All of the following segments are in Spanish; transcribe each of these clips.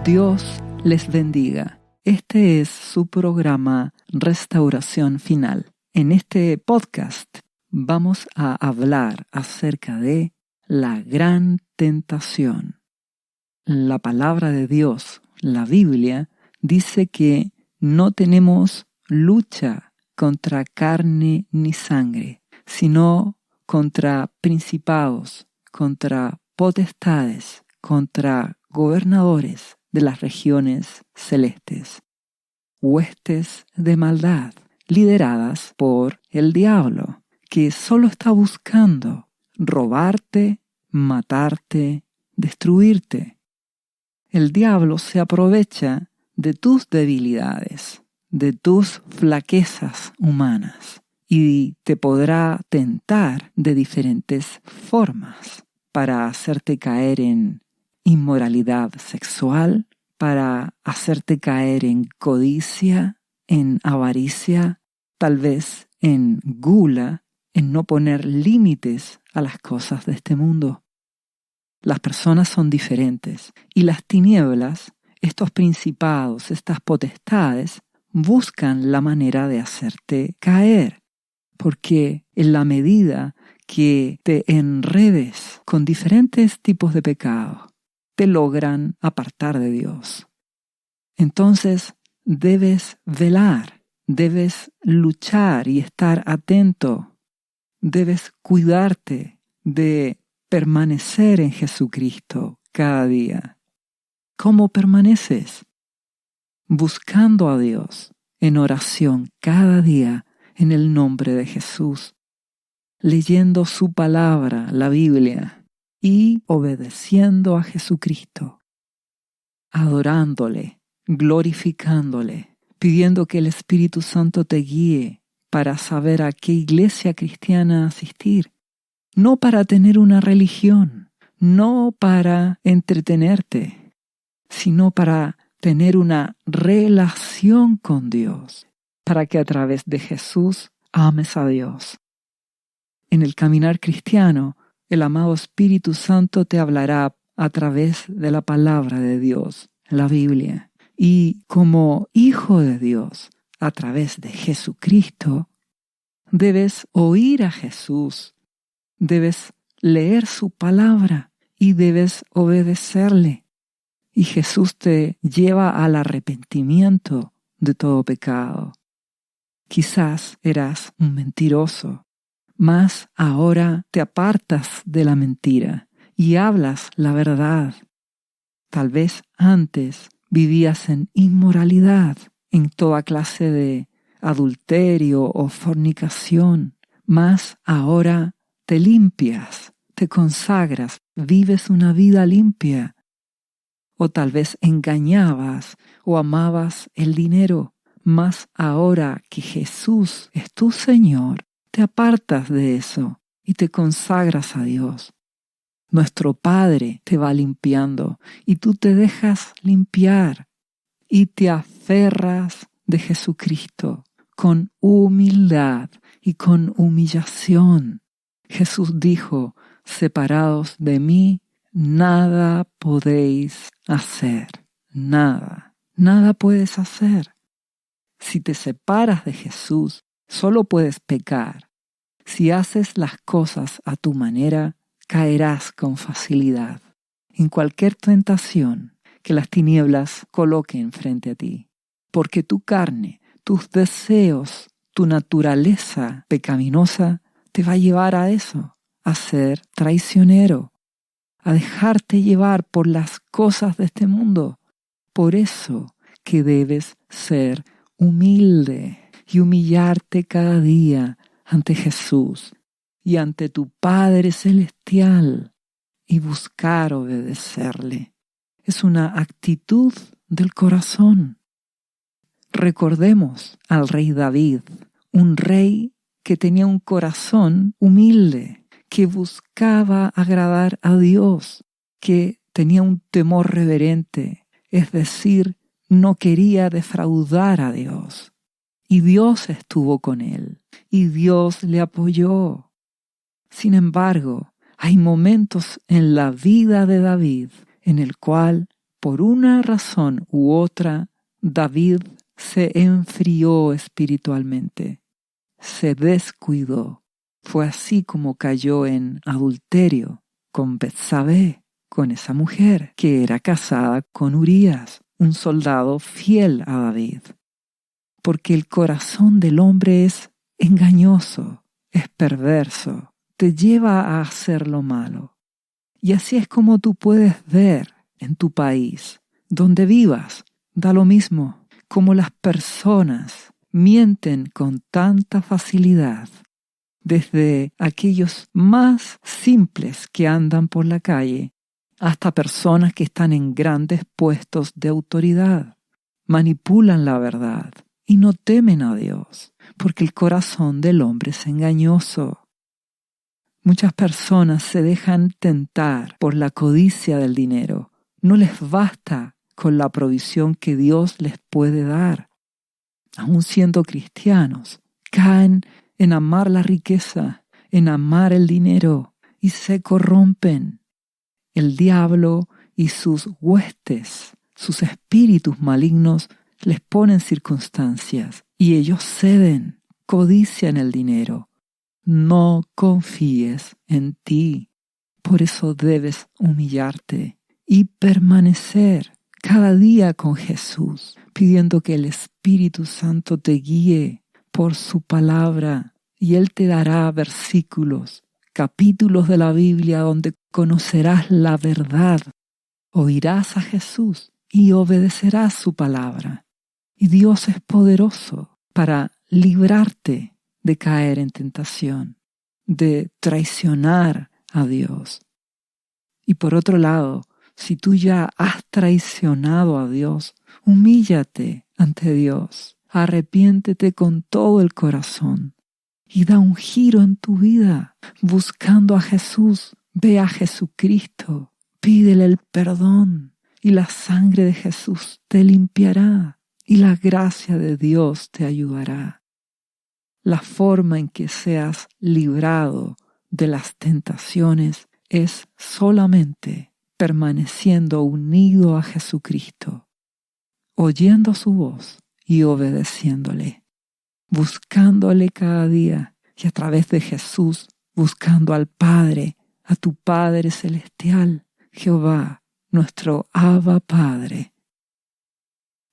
Dios les bendiga. Este es su programa Restauración Final. En este podcast vamos a hablar acerca de la gran tentación. La palabra de Dios, la Biblia, dice que no tenemos lucha contra carne ni sangre, sino contra principados, contra potestades, contra gobernadores de las regiones celestes, huestes de maldad lideradas por el diablo, que solo está buscando robarte, matarte, destruirte. El diablo se aprovecha de tus debilidades, de tus flaquezas humanas, y te podrá tentar de diferentes formas para hacerte caer en inmoralidad sexual, para hacerte caer en codicia, en avaricia, tal vez en gula, en no poner límites a las cosas de este mundo. Las personas son diferentes y las tinieblas, estos principados, estas potestades, buscan la manera de hacerte caer, porque en la medida que te enredes con diferentes tipos de pecado, te logran apartar de Dios. Entonces debes velar, debes luchar y estar atento, debes cuidarte de permanecer en Jesucristo cada día. ¿Cómo permaneces? Buscando a Dios en oración cada día en el nombre de Jesús, leyendo su palabra, la Biblia, y obedeciendo a Jesucristo, adorándole, glorificándole, pidiendo que el Espíritu Santo te guíe para saber a qué iglesia cristiana asistir, no para tener una religión, no para entretenerte, sino para tener una relación con Dios, para que a través de Jesús ames a Dios. En el caminar cristiano, el amado Espíritu Santo te hablará a través de la palabra de Dios, la Biblia. Y como hijo de Dios, a través de Jesucristo, debes oír a Jesús, debes leer su palabra y debes obedecerle. Y Jesús te lleva al arrepentimiento de todo pecado. Quizás eras un mentiroso, mas ahora te apartas de la mentira y hablas la verdad. Tal vez antes vivías en inmoralidad, en toda clase de adulterio o fornicación, mas ahora te limpias, te consagras, vives una vida limpia. O tal vez engañabas o amabas el dinero, mas ahora que Jesús es tu Señor, te apartas de eso y te consagras a Dios. Nuestro Padre te va limpiando y tú te dejas limpiar y te aferras de Jesucristo con humildad y con humillación. Jesús dijo, separados de mí, nada podéis hacer. Nada puedes hacer. Si te separas de Jesús, solo puedes pecar. Si haces las cosas a tu manera, caerás con facilidad en cualquier tentación que las tinieblas coloquen frente a ti. Porque tu carne, tus deseos, tu naturaleza pecaminosa te va a llevar a eso, a ser traicionero, a dejarte llevar por las cosas de este mundo. Por eso que debes ser humilde y humillarte cada día ante Jesús y ante tu Padre Celestial y buscar obedecerle. Es una actitud del corazón. Recordemos al rey David, un rey que tenía un corazón humilde, que buscaba agradar a Dios, que tenía un temor reverente, es decir, no quería defraudar a Dios. Y Dios estuvo con él, y Dios le apoyó. Sin embargo, hay momentos en la vida de David en el cual por una razón u otra, David se enfrió espiritualmente, se descuidó. Fue así como cayó en adulterio con Betsabé, con esa mujer que era casada con Urías, un soldado fiel a David. Porque el corazón del hombre es engañoso, es perverso, te lleva a hacer lo malo. Y así es como tú puedes ver en tu país, donde vivas, da lo mismo, como las personas mienten con tanta facilidad, desde aquellos más simples que andan por la calle hasta personas que están en grandes puestos de autoridad. Manipulan la verdad y no temen a Dios, porque el corazón del hombre es engañoso. Muchas personas se dejan tentar por la codicia del dinero. No les basta con la provisión que Dios les puede dar. Aun siendo cristianos, caen en amar la riqueza, en amar el dinero y se corrompen. El diablo y sus huestes, sus espíritus malignos, les ponen circunstancias y ellos ceden, codician el dinero. No confíes en ti. Por eso debes humillarte y permanecer cada día con Jesús, pidiendo que el Espíritu Santo te guíe por su palabra y Él te dará versículos, capítulos de la Biblia donde conocerás la verdad. Oirás a Jesús y obedecerás su palabra. Y Dios es poderoso para librarte de caer en tentación, de traicionar a Dios. Y por otro lado, si tú ya has traicionado a Dios, humíllate ante Dios, arrepiéntete con todo el corazón y da un giro en tu vida buscando a Jesús. Ve a Jesucristo, pídele el perdón y la sangre de Jesús te limpiará y la gracia de Dios te ayudará. La forma en que seas librado de las tentaciones es solamente permaneciendo unido a Jesucristo, oyendo su voz y obedeciéndole, buscándole cada día y a través de Jesús buscando al Padre, a tu Padre Celestial, Jehová, nuestro Abba Padre.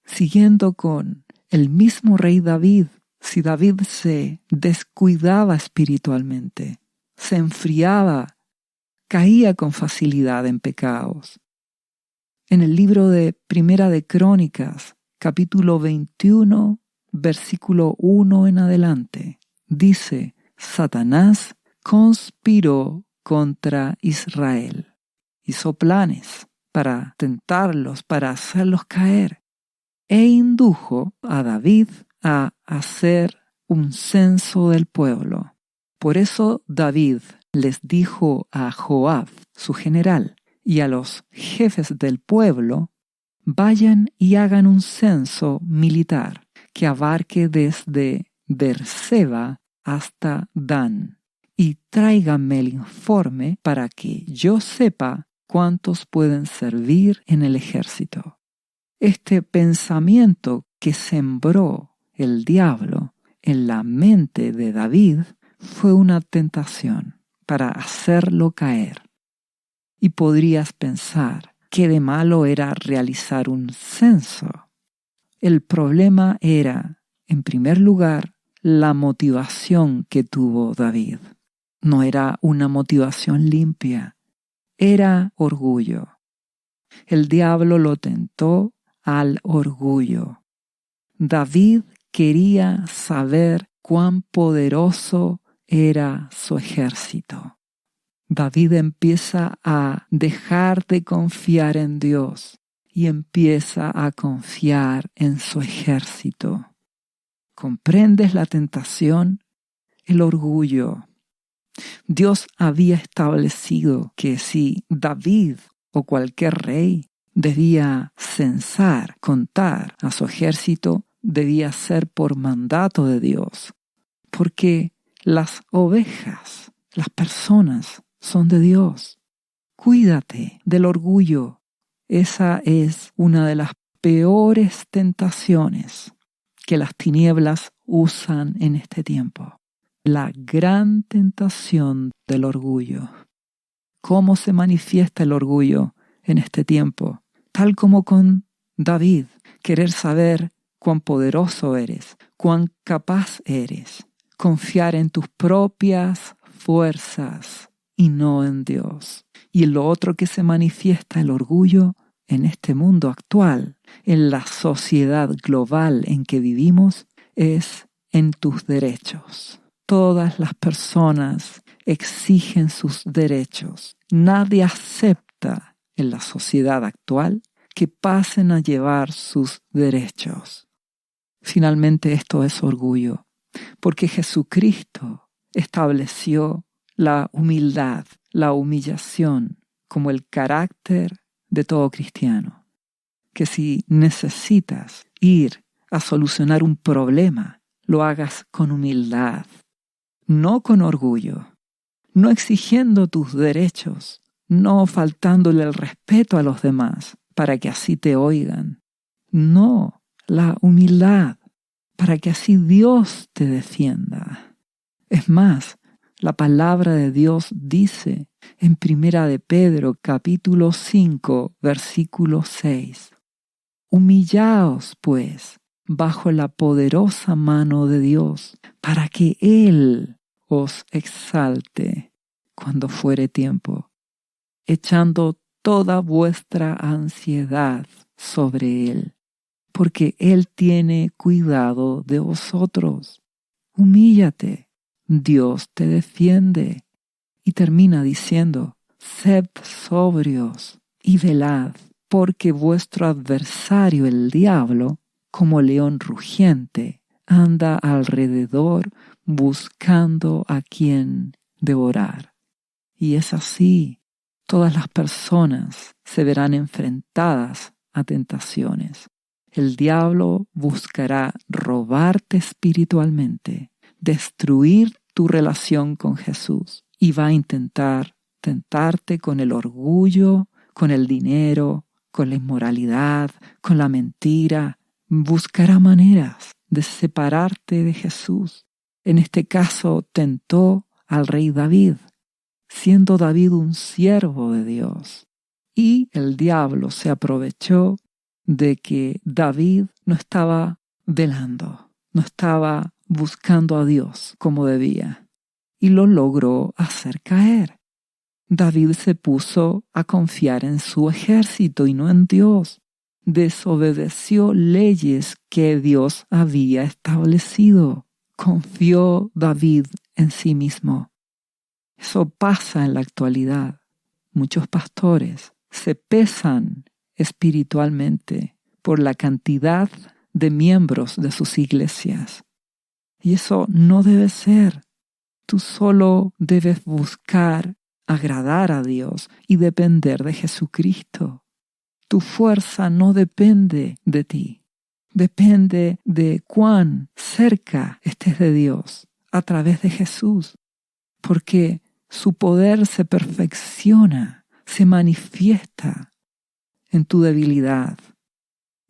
Siguiendo con el mismo rey David, si David se descuidaba espiritualmente, se enfriaba, caía con facilidad en pecados. En el libro de Primera de Crónicas, capítulo 21, versículo 1 en adelante, dice: Satanás conspiró contra Israel, hizo planes para tentarlos, para hacerlos caer, e indujo a David a hacer un censo del pueblo. Por eso David les dijo a Joab, su general, y a los jefes del pueblo: vayan y hagan un censo militar que abarque desde Beerseba hasta Dan, y tráiganme el informe para que yo sepa cuántos pueden servir en el ejército. Este pensamiento que sembró el diablo en la mente de David fue una tentación para hacerlo caer. Y podrías pensar, ¿qué de malo era realizar un censo? El problema era, en primer lugar, la motivación que tuvo David. No era una motivación limpia, era orgullo. El diablo lo tentó al orgullo. David quería saber cuán poderoso era su ejército. David empieza a dejar de confiar en Dios y empieza a confiar en su ejército. ¿Comprendes la tentación? El orgullo. Dios había establecido que si David o cualquier rey debía censar, contar a su ejército, debía ser por mandato de Dios, porque las ovejas, las personas, son de Dios. Cuídate del orgullo, Esa es una de las peores tentaciones que las tinieblas usan en este tiempo. La gran tentación del orgullo. ¿Cómo se manifiesta el orgullo en este tiempo? Tal como con David, querer saber cuán poderoso eres, cuán capaz eres, confiar en tus propias fuerzas y no en Dios. Y lo otro que se manifiesta el orgullo en este mundo actual, en la sociedad global en que vivimos, es en tus derechos. Todas las personas exigen sus derechos. Nadie acepta en la sociedad actual que pasen a llevar sus derechos. Finalmente esto es orgullo, porque Jesucristo estableció la humildad, la humillación como el carácter de todo cristiano. Que si necesitas ir a solucionar un problema, lo hagas con humildad, no con orgullo, no exigiendo tus derechos, no faltándole el respeto a los demás para que así te oigan. No, la humildad para que así Dios te defienda. Es más, la palabra de Dios dice en 1 de Pedro capítulo 5 versículo 6: Humillaos, pues, bajo la poderosa mano de Dios, para que Él os exalte cuando fuere tiempo, echando toda vuestra ansiedad sobre Él, porque Él tiene cuidado de vosotros. Humíllate, Dios te defiende. Y termina diciendo: sed sobrios y velad, porque vuestro adversario el diablo, como león rugiente, anda alrededor buscando a quien devorar. Y es así, todas las personas se verán enfrentadas a tentaciones. El diablo buscará robarte espiritualmente, destruir tu relación con Jesús, y va a intentar tentarte con el orgullo, con el dinero, con la inmoralidad, con la mentira. Buscará maneras de separarte de Jesús. En este caso tentó al rey David, siendo David un siervo de Dios. Y el diablo se aprovechó de que David no estaba velando, no estaba buscando a Dios como debía, y lo logró hacer caer. David se puso a confiar en su ejército y no en Dios. Desobedeció leyes que Dios había establecido. Confió David en sí mismo. Eso pasa en la actualidad. Muchos pastores se pesan espiritualmente por la cantidad de miembros de sus iglesias. Y eso no debe ser. Tú solo debes buscar agradar a Dios y depender de Jesucristo. Tu fuerza no depende de ti. Depende de cuán cerca estés de Dios a través de Jesús. Porque su poder se perfecciona, se manifiesta en tu debilidad.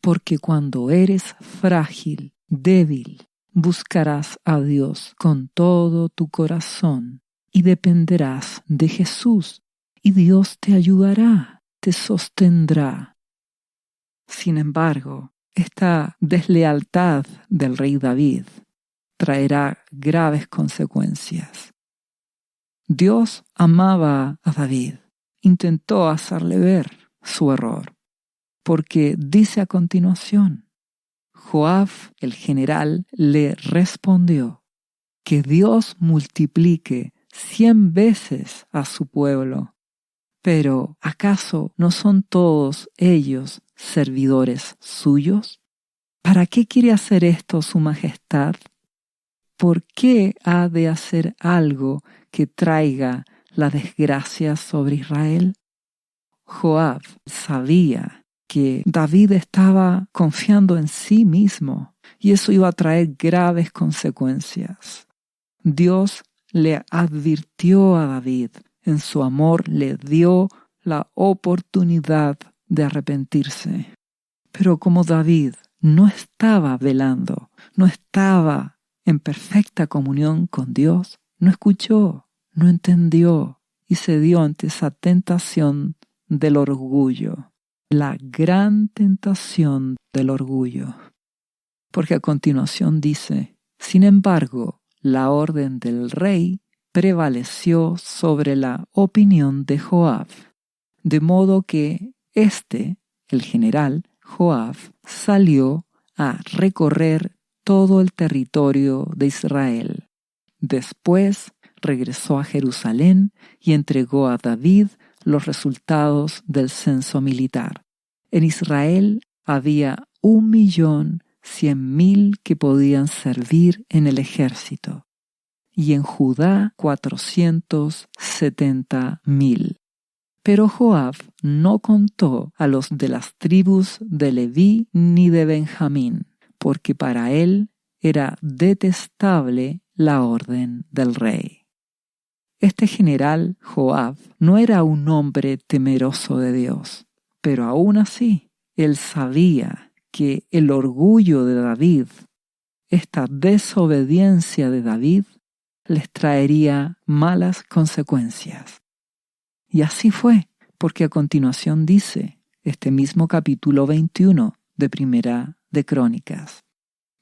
Porque cuando eres frágil, débil, buscarás a Dios con todo tu corazón y dependerás de Jesús, y Dios te ayudará, te sostendrá. Sin embargo, esta deslealtad del rey David traerá graves consecuencias. Dios amaba a David, intentó hacerle ver su error, porque dice a continuación: Joab, el general, le respondió: que Dios multiplique 100 veces a su pueblo. Pero ¿acaso no son todos ellos servidores suyos? ¿Para qué quiere hacer esto su majestad? ¿Por qué ha de hacer algo que traiga la desgracia sobre Israel? Joab sabía que David estaba confiando en sí mismo y eso iba a traer graves consecuencias. Dios le advirtió a David, en su amor le dio la oportunidad de arrepentirse. Pero como David no estaba velando, no estaba en perfecta comunión con Dios, no escuchó, no entendió y cedió ante esa tentación del orgullo, la gran tentación del orgullo. Porque a continuación dice: sin embargo, la orden del rey prevaleció sobre la opinión de Joab, de modo que el general Joab, salió a recorrer todo el territorio de Israel. Después regresó a Jerusalén y entregó a David los resultados del censo militar. En Israel había 1.100.000 que podían servir en el ejército, y en Judá 470.000. Pero Joab no contó a los de las tribus de Leví ni de Benjamín, porque para él era detestable la orden del rey. Este general Joab no era un hombre temeroso de Dios, pero aún así él sabía que el orgullo de David, esta desobediencia de David, les traería malas consecuencias. Y así fue, porque a continuación dice este mismo capítulo 21 de Primera de Crónicas: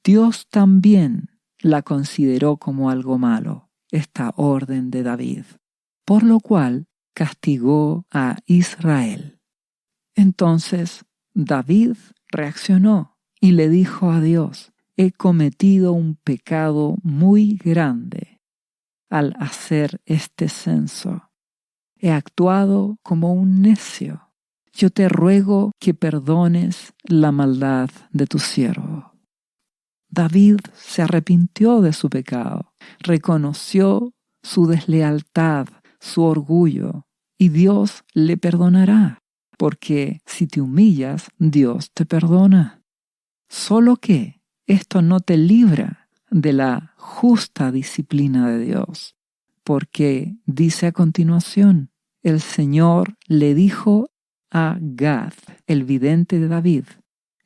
Dios también la consideró como algo malo, esta orden de David, por lo cual castigó a Israel. Entonces David reaccionó y le dijo a Dios: he cometido un pecado muy grande al hacer este censo. He actuado como un necio. Yo te ruego que perdones la maldad de tu siervo. David se arrepintió de su pecado, reconoció su deslealtad, su orgullo, y Dios le perdonará, porque si te humillas, Dios te perdona. Solo que esto no te libra de la justa disciplina de Dios, porque dice a continuación: el Señor le dijo a Gad, el vidente de David,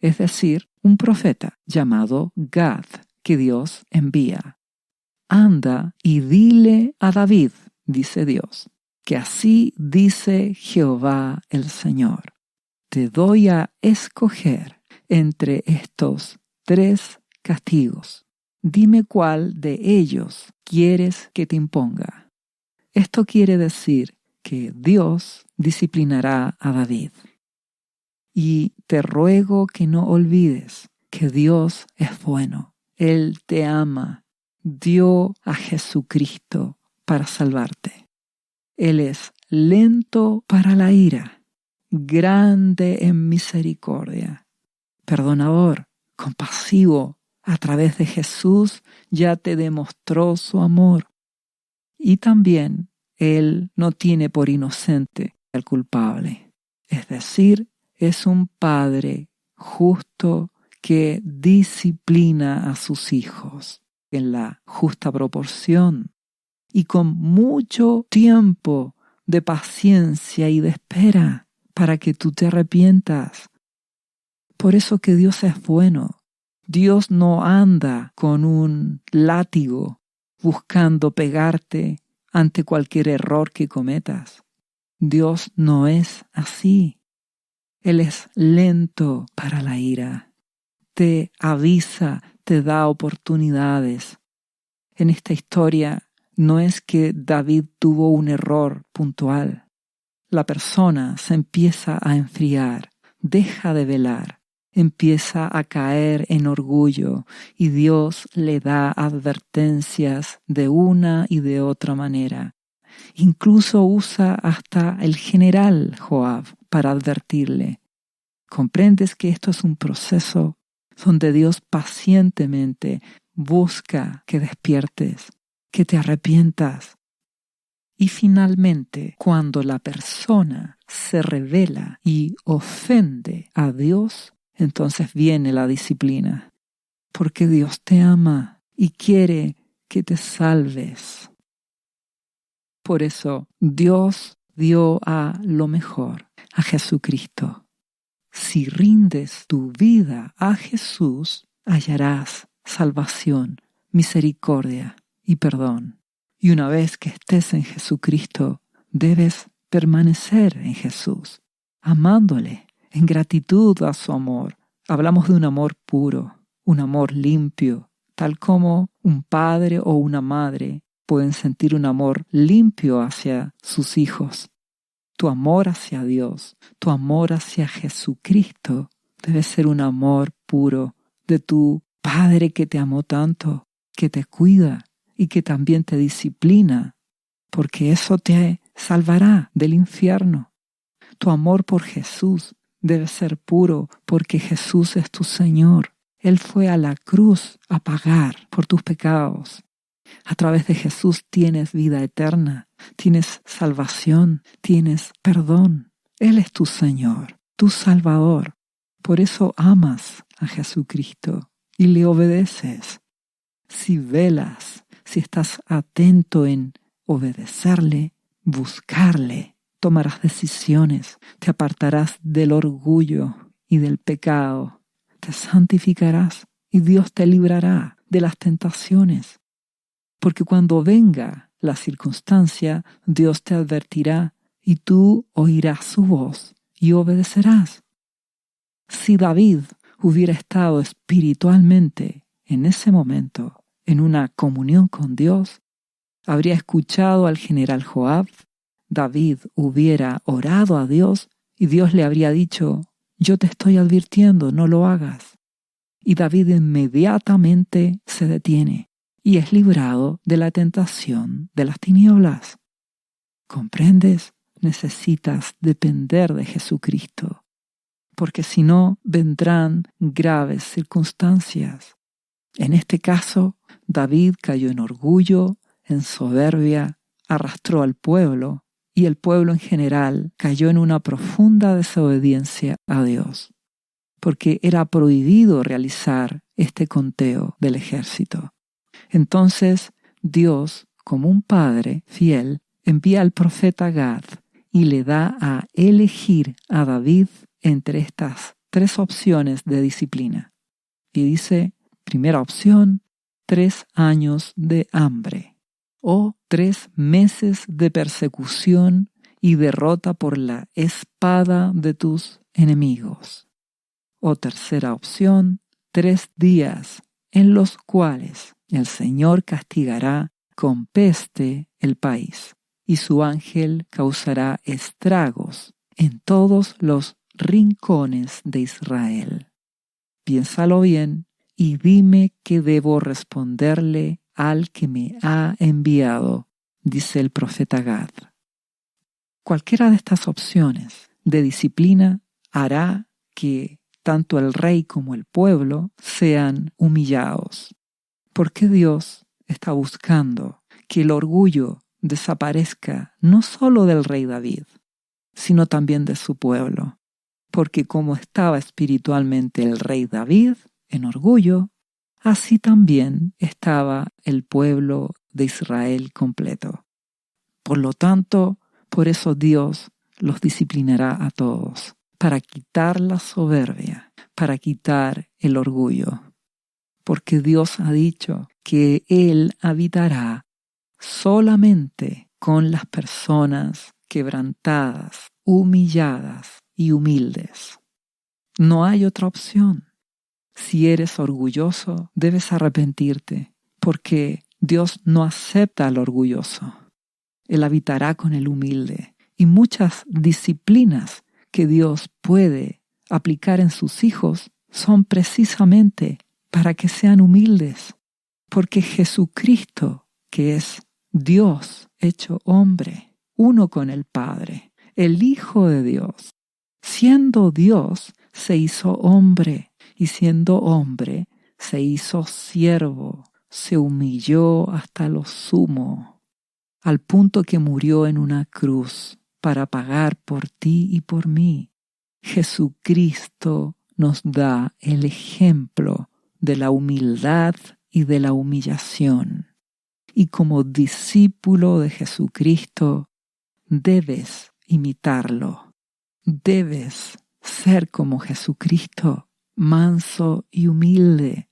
es decir, un profeta llamado Gad, que Dios envía: anda y dile a David, dice Dios, que así dice Jehová el Señor: te doy a escoger entre estos 3 castigos. Dime cuál de ellos quieres que te imponga. Esto quiere decir que Dios disciplinará a David. Y te ruego que no olvides que Dios es bueno. Él te ama. Dio a Jesucristo para salvarte. Él es lento para la ira, grande en misericordia, perdonador, compasivo. A través de Jesús ya te demostró su amor. Y también Él no tiene por inocente al culpable. Es decir, es un Padre justo que disciplina a sus hijos en la justa proporción y con mucho tiempo de paciencia y de espera para que tú te arrepientas. Por eso que Dios es bueno. Dios no anda con un látigo buscando pegarte ante cualquier error que cometas. Dios no es así. Él es lento para la ira. Te avisa, te da oportunidades. En esta historia no es que David tuvo un error puntual. La persona se empieza a enfriar, deja de velar, empieza a caer en orgullo y Dios le da advertencias de una y de otra manera. Incluso usa hasta el general Joab para advertirle. ¿Comprendes que esto es un proceso donde Dios pacientemente busca que despiertes, que te arrepientas? Y finalmente, cuando la persona se rebela y ofende a Dios, entonces viene la disciplina, porque Dios te ama y quiere que te salves. Por eso Dios dio a lo mejor, a Jesucristo, Si rindes tu vida a Jesús, hallarás salvación, misericordia y perdón. Y una vez que estés en Jesucristo, debes permanecer en Jesús, amándole en gratitud a su amor. Hablamos de un amor puro, un amor limpio, tal como un padre o una madre pueden sentir un amor limpio hacia sus hijos. Tu amor hacia Dios, tu amor hacia Jesucristo debe ser un amor puro de tu Padre que te amó tanto, que te cuida y que también te disciplina, porque eso te salvará del infierno. Tu amor por Jesús debe ser puro porque Jesús es tu Señor. Él fue a la cruz a pagar por tus pecados. A través de Jesús tienes vida eterna, tienes salvación, tienes perdón. Él es tu Señor, tu Salvador. Por eso amas a Jesucristo y le obedeces. Si velas, si estás atento en obedecerle, buscarle, tomarás decisiones, te apartarás del orgullo y del pecado, te santificarás y Dios te librará de las tentaciones. Porque cuando venga la circunstancia, Dios te advertirá y tú oirás su voz y obedecerás. Si David hubiera estado espiritualmente en ese momento en una comunión con Dios, habría escuchado al general Joab, David hubiera orado a Dios y Dios le habría dicho, yo te estoy advirtiendo, no lo hagas. Y David inmediatamente se detiene y es librado de la tentación de las tinieblas. ¿Comprendes? Necesitas depender de Jesucristo, porque si no vendrán graves circunstancias. En este caso, David cayó en orgullo, en soberbia, arrastró al pueblo, y el pueblo en general cayó en una profunda desobediencia a Dios, porque era prohibido realizar este conteo del ejército. Entonces Dios, como un padre fiel, envía al profeta Gad y le da a elegir a David entre estas 3 opciones de disciplina. Y dice, primera opción, 3 años de hambre o 3 meses de persecución y derrota por la espada de tus enemigos. O tercera opción, 3 días en los cuales el Señor castigará con peste el país y su ángel causará estragos en todos los rincones de Israel. Piénsalo bien y dime qué debo responderle al que me ha enviado, dice el profeta Gad. Cualquiera de estas opciones de disciplina hará que tanto el rey como el pueblo sean humillados. Porque Dios está buscando que el orgullo desaparezca no solo del rey David, sino también de su pueblo. Porque como estaba espiritualmente el rey David en orgullo, así también estaba el pueblo de Israel completo. Por lo tanto, por eso Dios los disciplinará a todos, para quitar la soberbia, para quitar el orgullo. Porque Dios ha dicho que Él habitará solamente con las personas quebrantadas, humilladas y humildes. No hay otra opción. Si eres orgulloso, debes arrepentirte, porque Dios no acepta al orgulloso. Él habitará con el humilde. Y muchas disciplinas que Dios puede aplicar en sus hijos son precisamente para que sean humildes, porque Jesucristo, que es Dios hecho hombre, uno con el Padre, el Hijo de Dios, siendo Dios, se hizo hombre, y siendo hombre, se hizo siervo, se humilló hasta lo sumo, al punto que murió en una cruz para pagar por ti y por mí. Jesucristo nos da el ejemplo de la humildad y de la humillación. Y como discípulo de Jesucristo, debes imitarlo. Debes ser como Jesucristo, manso y humilde.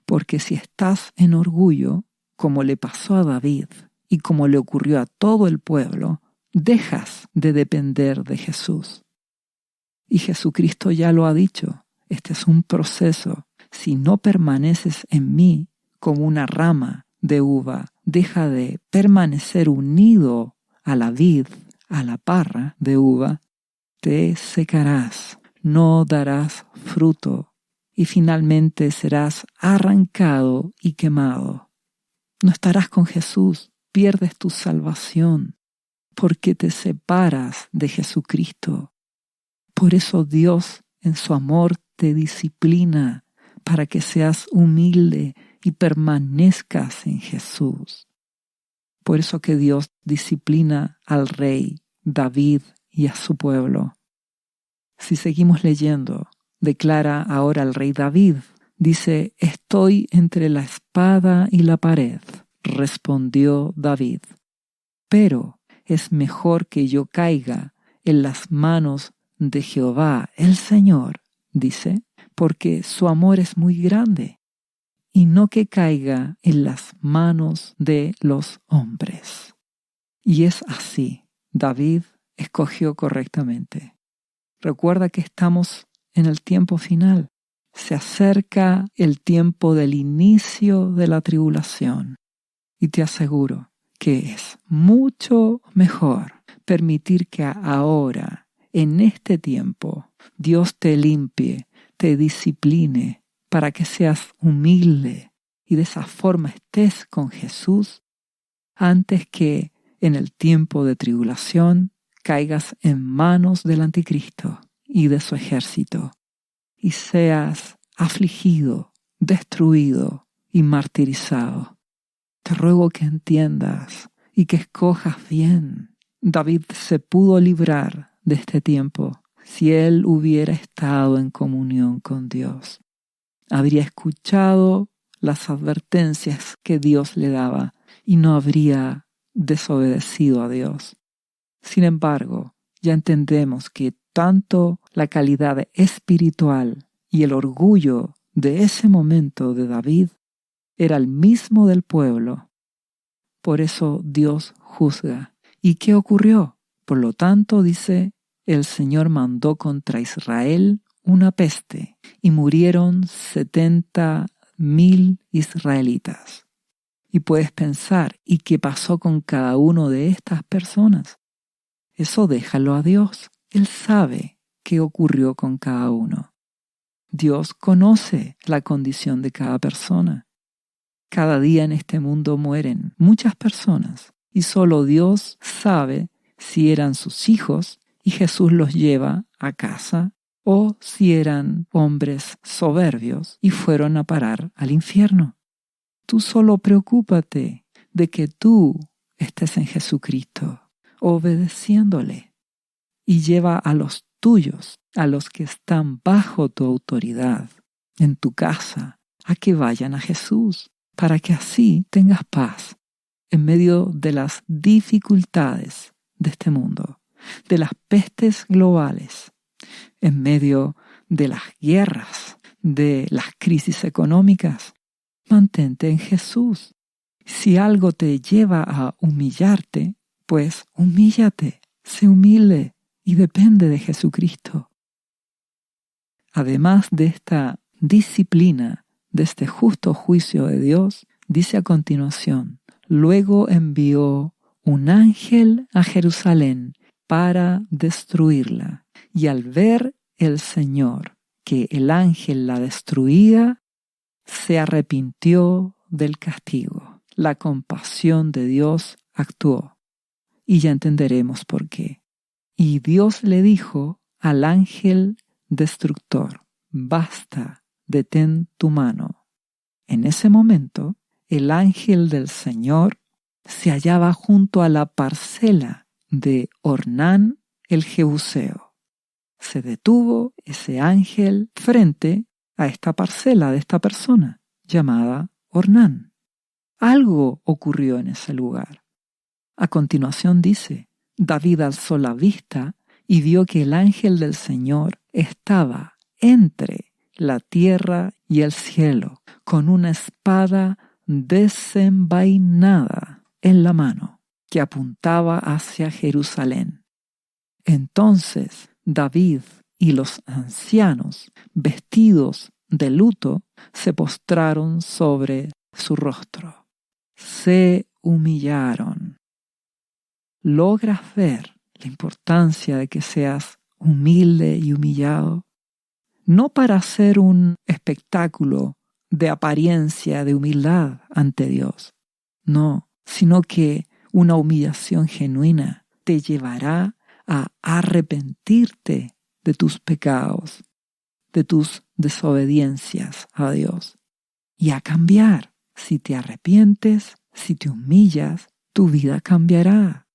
Porque si estás en orgullo, como le pasó a David y como le ocurrió a todo el pueblo, dejas de depender de Jesús. Y Jesucristo ya lo ha dicho, este es un proceso. Si no permaneces en mí como una rama de uva, deja de permanecer unido a la vid, a la parra de uva, te secarás, no darás fruto y finalmente serás arrancado y quemado. No estarás con Jesús, pierdes tu salvación porque te separas de Jesucristo. Por eso Dios en su amor te disciplina para que seas humilde y permanezcas en Jesús. Por eso que Dios disciplina al rey David y a su pueblo. Si seguimos leyendo, declara ahora el rey David, dice, estoy entre la espada y la pared, respondió David. Pero es mejor que yo caiga en las manos de Jehová, el Señor, dice, porque su amor es muy grande, y no que caiga en las manos de los hombres. Y es así, David escogió correctamente. Recuerda que estamos en el tiempo final. Se acerca el tiempo del inicio de la tribulación. Y te aseguro que es mucho mejor permitir que ahora, en este tiempo, Dios te limpie, te discipline, para que seas humilde y de esa forma estés con Jesús, antes que en el tiempo de tribulación caigas en manos del anticristo y de su ejército, y seas afligido, destruido y martirizado. Te ruego que entiendas y que escojas bien. David se pudo librar de este tiempo si él hubiera estado en comunión con Dios. Habría escuchado las advertencias que Dios le daba y no habría desobedecido a Dios. Sin embargo, ya entendemos que tanto la calidad espiritual y el orgullo de ese momento de David era el mismo del pueblo. Por eso Dios juzga. ¿Y qué ocurrió? Por lo tanto, dice, el Señor mandó contra Israel una peste y murieron 70,000 israelitas. Y puedes pensar, ¿y qué pasó con cada uno de estas personas? Eso déjalo a Dios. Él sabe qué ocurrió con cada uno. Dios conoce la condición de cada persona. Cada día en este mundo mueren muchas personas y solo Dios sabe si eran sus hijos y Jesús los lleva a casa o si eran hombres soberbios y fueron a parar al infierno. Tú solo preocúpate de que tú estés en Jesucristo, obedeciéndole, y lleva a los tuyos, a los que están bajo tu autoridad, en tu casa, a que vayan a Jesús, para que así tengas paz en medio de las dificultades de este mundo, de las pestes globales, en medio de las guerras, de las crisis económicas. Mantente en Jesús. Si algo te lleva a humillarte, pues humíllate, sé humilde y depende de Jesucristo. Además de esta disciplina, de este justo juicio de Dios, dice a continuación, luego envió un ángel a Jerusalén para destruirla. Y al ver el Señor que el ángel la destruía, se arrepintió del castigo. La compasión de Dios actuó. Y ya entenderemos por qué. Y Dios le dijo al ángel destructor, basta, detén tu mano. En ese momento, el ángel del Señor se hallaba junto a la parcela de Ornán el Jebuseo. Se detuvo ese ángel frente a esta parcela de esta persona llamada Ornán. Algo ocurrió en ese lugar. A continuación dice, David alzó la vista y vio que el ángel del Señor estaba entre la tierra y el cielo, con una espada desenvainada en la mano, que apuntaba hacia Jerusalén. Entonces David y los ancianos, vestidos de luto, se postraron sobre su rostro. Se humillaron. ¿Logras ver la importancia de que seas humilde y humillado? No para hacer un espectáculo de apariencia de humildad ante Dios, no, sino que una humillación genuina te llevará a arrepentirte de tus pecados, de tus desobediencias a Dios, y a cambiar. Si te arrepientes, si te humillas, tu vida cambiará.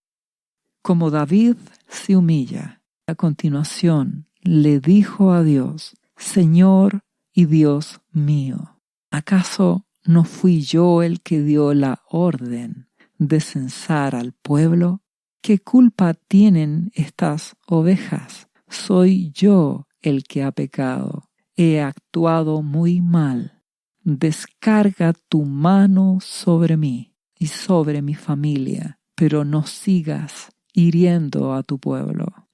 Como David se humilla, a continuación le dijo a Dios: Señor y Dios mío, ¿acaso no fui yo el que dio la orden de censar al pueblo? ¿Qué culpa tienen estas ovejas? Soy yo el que ha pecado. He actuado muy mal. Descarga tu mano sobre mí y sobre mi familia, pero no sigas hiriendo a tu pueblo.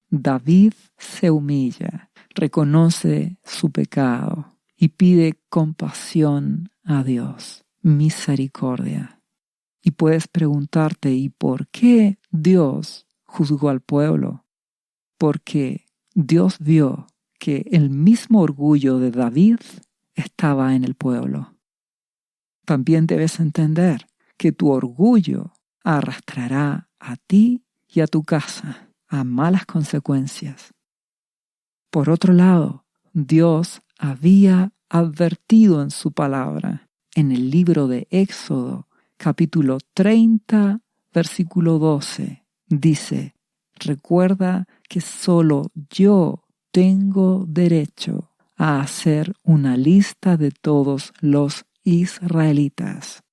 David se humilla, reconoce su pecado y pide compasión a Dios, misericordia. Y puedes preguntarte, ¿y por qué Dios juzgó al pueblo? Porque Dios vio que el mismo orgullo de David estaba en el pueblo. También debes entender que tu orgullo arrastrará a ti y a tu casa a malas consecuencias. Por otro lado, Dios había advertido en su palabra, en el libro de Éxodo, capítulo 30, versículo 12, dice: recuerda que solo yo tengo derecho a hacer una lista de todos los israelitas.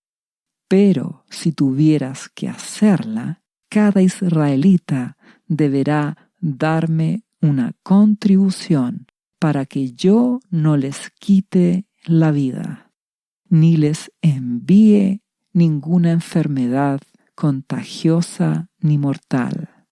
Pero si tuvieras que hacerla, cada israelita deberá darme una contribución para que yo no les quite la vida, ni les envíe ninguna enfermedad contagiosa ni mortal.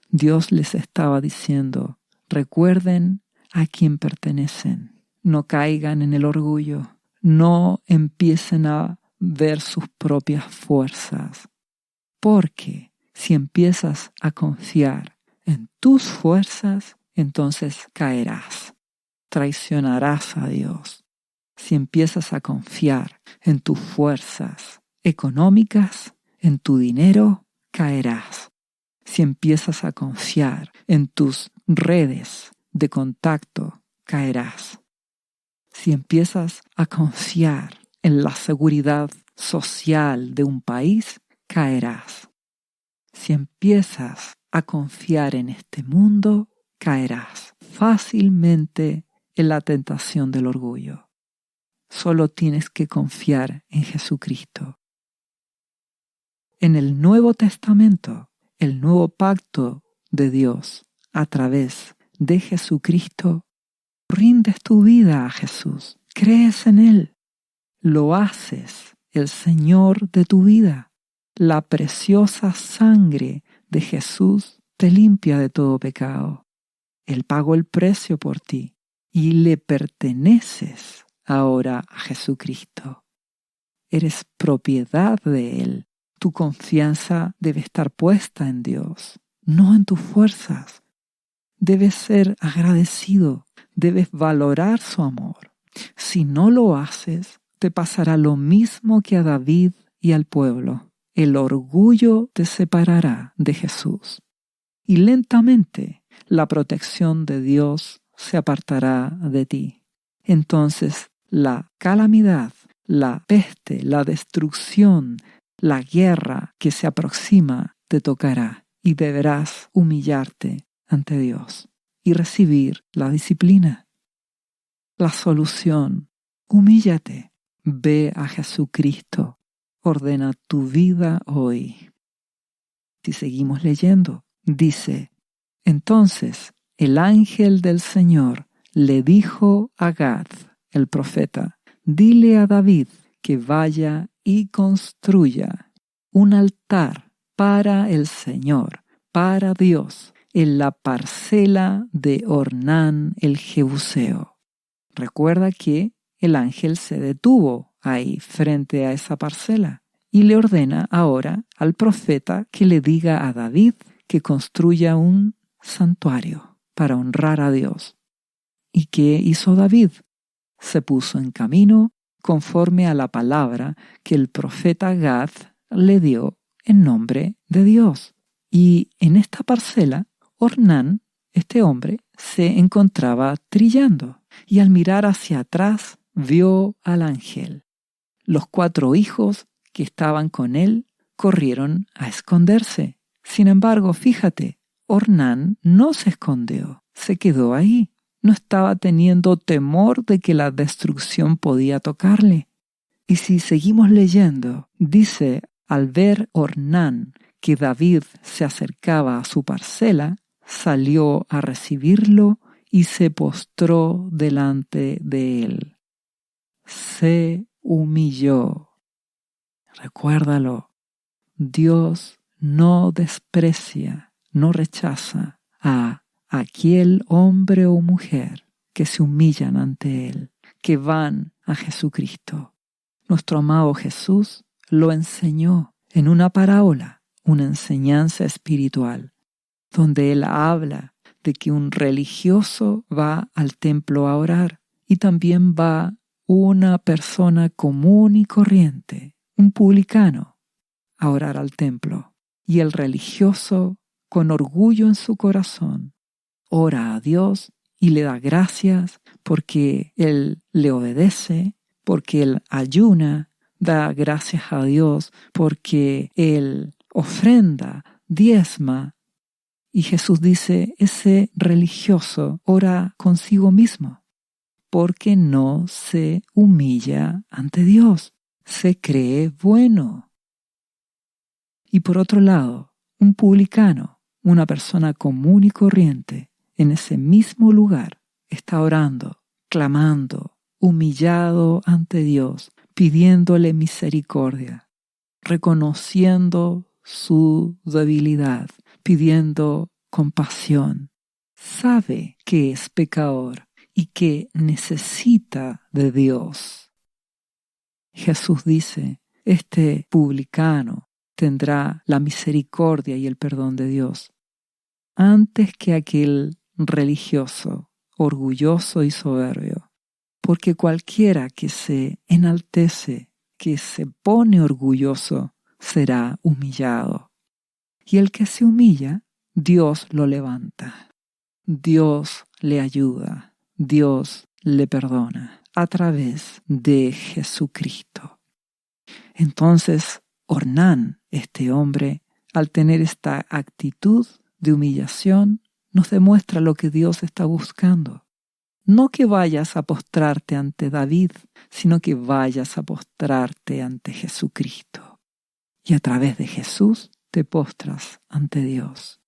Dios les estaba diciendo: recuerden a quién pertenecen, no caigan en el orgullo, no empiecen a ver sus propias fuerzas, porque si empiezas a confiar en tus fuerzas, entonces caerás, traicionarás a Dios. Si empiezas a confiar en tus fuerzas económicas, en tu dinero, caerás. Si empiezas a confiar en tus redes de contacto, caerás. Si empiezas a confiar en la seguridad social de un país, caerás. Si empiezas a confiar en este mundo, caerás fácilmente en la tentación del orgullo. Solo tienes que confiar en Jesucristo. En el Nuevo Testamento, el nuevo pacto de Dios a través de Jesucristo, rindes tu vida a Jesús, crees en Él, lo haces el Señor de tu vida. La preciosa sangre de Jesús te limpia de todo pecado. Él pagó el precio por ti y le perteneces ahora a Jesucristo. Eres propiedad de Él. Tu confianza debe estar puesta en Dios, no en tus fuerzas. Debes ser agradecido, debes valorar su amor. Si no lo haces, te pasará lo mismo que a David y al pueblo. El orgullo te separará de Jesús. Y lentamente la protección de Dios se apartará de ti. Entonces la calamidad, la peste, la destrucción, la guerra que se aproxima te tocará y deberás humillarte ante Dios y recibir la disciplina. La solución: humíllate, ve a Jesucristo, ordena tu vida hoy. Si seguimos leyendo, dice: entonces el ángel del Señor le dijo a Gad, el profeta, dile a David que vaya y construya un altar para el Señor, para Dios, en la parcela de Ornán el Jebuseo. Recuerda que el ángel se detuvo ahí frente a esa parcela y le ordena ahora al profeta que le diga a David que construya un santuario para honrar a Dios. ¿Y qué hizo David? Se puso en camino conforme a la palabra que el profeta Gad le dio en nombre de Dios. Y en esta parcela, Ornán, este hombre, se encontraba trillando y al mirar hacia atrás vio al ángel. Los 4 hijos que estaban con él corrieron a esconderse. Sin embargo, fíjate, Ornán no se escondió, se quedó ahí. No estaba teniendo temor de que la destrucción podía tocarle. Y si seguimos leyendo, dice, al ver Ornán que David se acercaba a su parcela, salió a recibirlo y se postró delante de él. Se humilló. Recuérdalo, Dios no desprecia, no rechaza a aquel hombre o mujer que se humillan ante Él, que van a Jesucristo. Nuestro amado Jesús lo enseñó en una parábola, una enseñanza espiritual, donde Él habla de que un religioso va al templo a orar y también va una persona común y corriente, un publicano, a orar al templo. Y el religioso, con orgullo en su corazón, ora a Dios y le da gracias porque Él le obedece, porque Él ayuna, da gracias a Dios porque Él ofrenda, diezma. Y Jesús dice, ese religioso ora consigo mismo porque no se humilla ante Dios, se cree bueno. Y por otro lado, un publicano, una persona común y corriente, en ese mismo lugar, está orando, clamando, humillado ante Dios, pidiéndole misericordia, reconociendo su debilidad, pidiendo compasión. Sabe que es pecador y que necesita de Dios. Jesús dice, este publicano tendrá la misericordia y el perdón de Dios antes que aquel religioso, orgulloso y soberbio, porque cualquiera que se enaltece, que se pone orgulloso, será humillado. Y el que se humilla, Dios lo levanta, Dios le ayuda, Dios le perdona a través de Jesucristo. Entonces, Ornán, este hombre, al tener esta actitud de humillación, nos demuestra lo que Dios está buscando. No que vayas a postrarte ante David, sino que vayas a postrarte ante Jesucristo. Y a través de Jesús te postras ante Dios.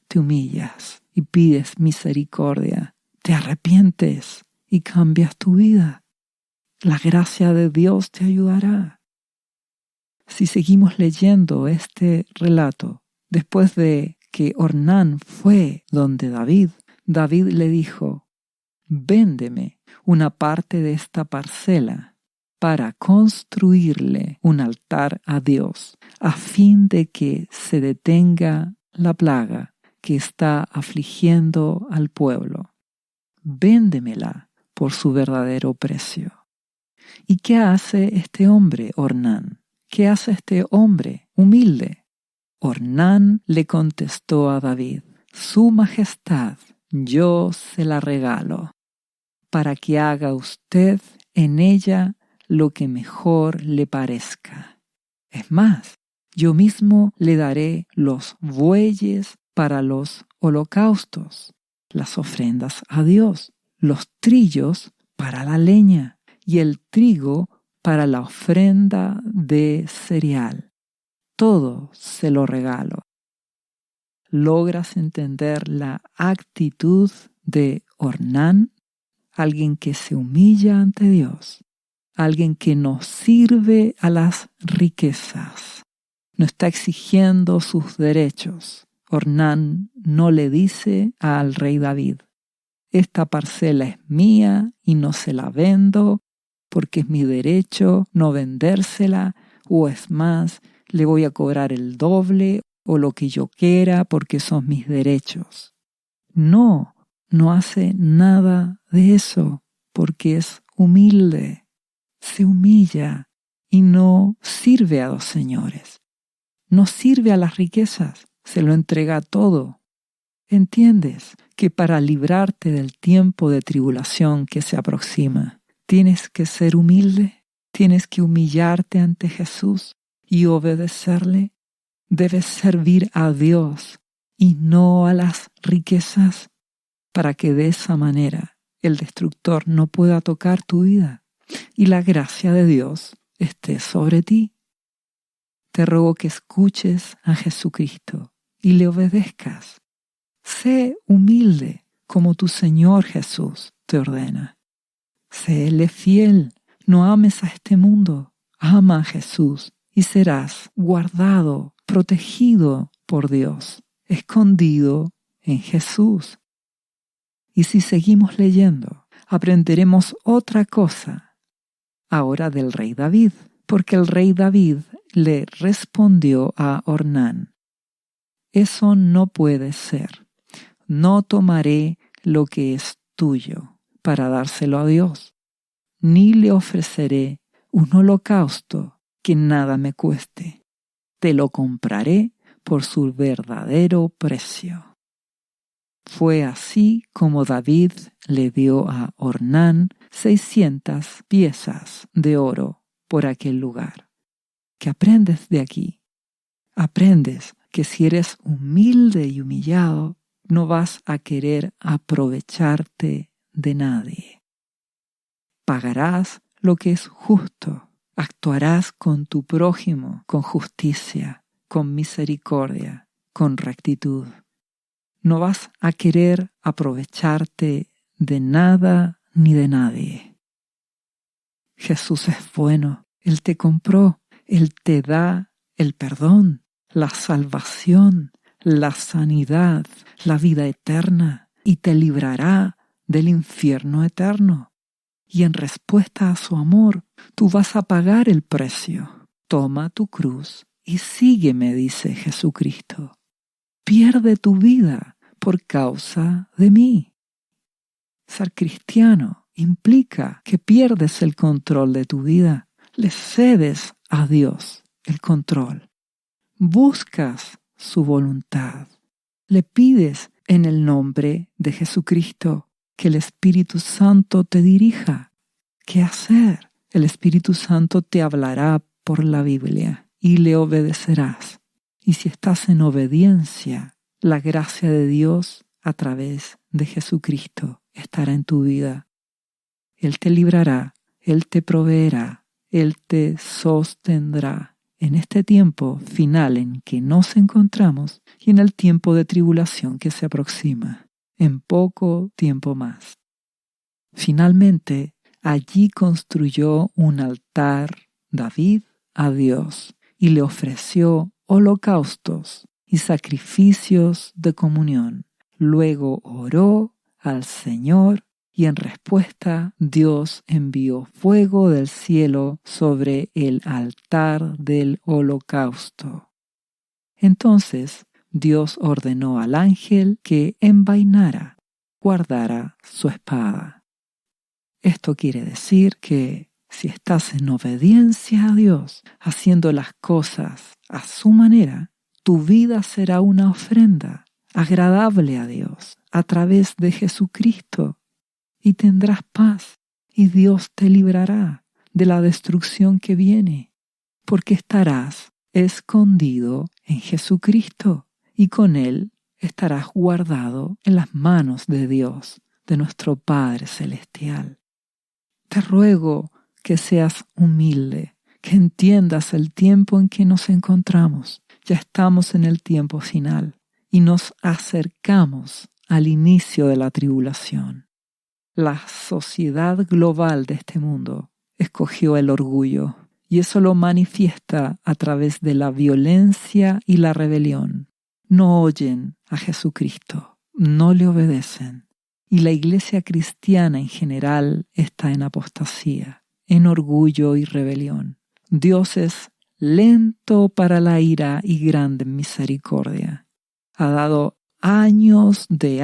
Te humillas y pides misericordia. Te arrepientes y cambias tu vida. La gracia de Dios te ayudará. Si seguimos leyendo este relato, después de que Ornán fue donde David, David le dijo, véndeme una parte de esta parcela para construirle un altar a Dios, a fin de que se detenga la plaga que está afligiendo al pueblo. Véndemela por su verdadero precio. ¿Y qué hace este hombre, Ornán? ¿Qué hace este hombre humilde? Ornán le contestó a David, Su Majestad, yo se la regalo, para que haga usted en ella lo que mejor le parezca. Es más, yo mismo le daré los bueyes para los holocaustos, las ofrendas a Dios, los trillos para la leña y el trigo para la ofrenda de cereal. Todo se lo regalo. logras entender la actitud de Ornán, alguien que se humilla ante Dios, alguien que no sirve a las riquezas, no está exigiendo sus derechos. Ornán no le dice al rey David: esta parcela es mía y no se la vendo porque es mi derecho no vendérsela, o es más, le voy a cobrar el doble o lo que yo quiera porque son mis derechos. No hace nada de eso porque es humilde, se humilla y no sirve a dos señores. No sirve a las riquezas, se lo entrega todo. ¿Entiendes que para librarte del tiempo de tribulación que se aproxima, tienes que ser humilde? Tienes que humillarte ante Jesús y obedecerle. Debes servir a Dios y no a las riquezas, para que de esa manera el destructor no pueda tocar tu vida y la gracia de Dios esté sobre ti. Te ruego que escuches a Jesucristo y le obedezcas. Sé humilde como tu Señor Jesús te ordena. Séle fiel, no ames a este mundo, ama a Jesús y serás guardado, protegido por Dios, escondido en Jesús. Y si seguimos leyendo, aprenderemos otra cosa ahora del rey David, porque el rey David le respondió a Ornán: eso no puede ser. No tomaré lo que es tuyo para dárselo a Dios, ni le ofreceré un holocausto que nada me cueste. Te lo compraré por su verdadero precio. Fue así como David le dio a Ornán 600 piezas de oro por aquel lugar. ¿Qué aprendes de aquí? Aprendes que si eres humilde y humillado, no vas a querer aprovecharte de nadie. Pagarás lo que es justo. Actuarás con tu prójimo con justicia, con misericordia, con rectitud. No vas a querer aprovecharte de nada ni de nadie. Jesús es bueno. Él te compró. Él te da el perdón, la salvación, la sanidad, la vida eterna, y te librará del infierno eterno. Y en respuesta a su amor, tú vas a pagar el precio. Toma tu cruz y sígueme, dice Jesucristo. Pierde tu vida por causa de mí. Ser cristiano implica que pierdes el control de tu vida. Le cedes a Dios el control. Buscas su voluntad. Le pides en el nombre de Jesucristo que el Espíritu Santo te dirija. ¿Qué hacer? El Espíritu Santo te hablará por la Biblia y le obedecerás. Y si estás en obediencia, la gracia de Dios a través de Jesucristo estará en tu vida. Él te librará, Él te proveerá, Él te sostendrá en este tiempo final en que nos encontramos y en el tiempo de tribulación que se aproxima, en poco tiempo más. Finalmente, allí construyó un altar David a Dios y le ofreció holocaustos y sacrificios de comunión. Luego oró al Señor y en respuesta Dios envió fuego del cielo sobre el altar del holocausto. Entonces Dios ordenó al ángel que envainara, guardara su espada. Esto quiere decir que si estás en obediencia a Dios, haciendo las cosas a su manera, tu vida será una ofrenda agradable a Dios a través de Jesucristo y tendrás paz y Dios te librará de la destrucción que viene, porque estarás escondido en Jesucristo y con Él estarás guardado en las manos de Dios, de nuestro Padre Celestial. Te ruego que seas humilde, que entiendas el tiempo en que nos encontramos. Ya estamos en el tiempo final y nos acercamos al inicio de la tribulación. La sociedad global de este mundo escogió el orgullo, y eso lo manifiesta a través de la violencia y la rebelión. No oyen a Jesucristo, no le obedecen, y la iglesia cristiana en general está en apostasía, en orgullo y rebelión. Dios es lento para la ira y grande en misericordia. Ha dado años de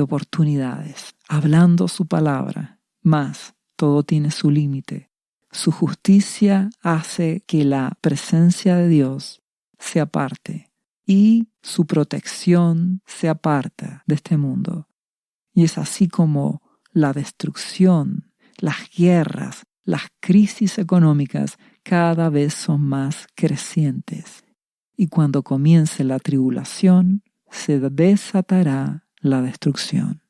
oportunidades, hablando su palabra, mas todo tiene su límite. Su justicia hace que la presencia de Dios se aparte y su protección se aparta de este mundo. Y es así como la destrucción, las guerras, las crisis económicas cada vez son más crecientes. Y cuando comience la tribulación, se desatará la destrucción.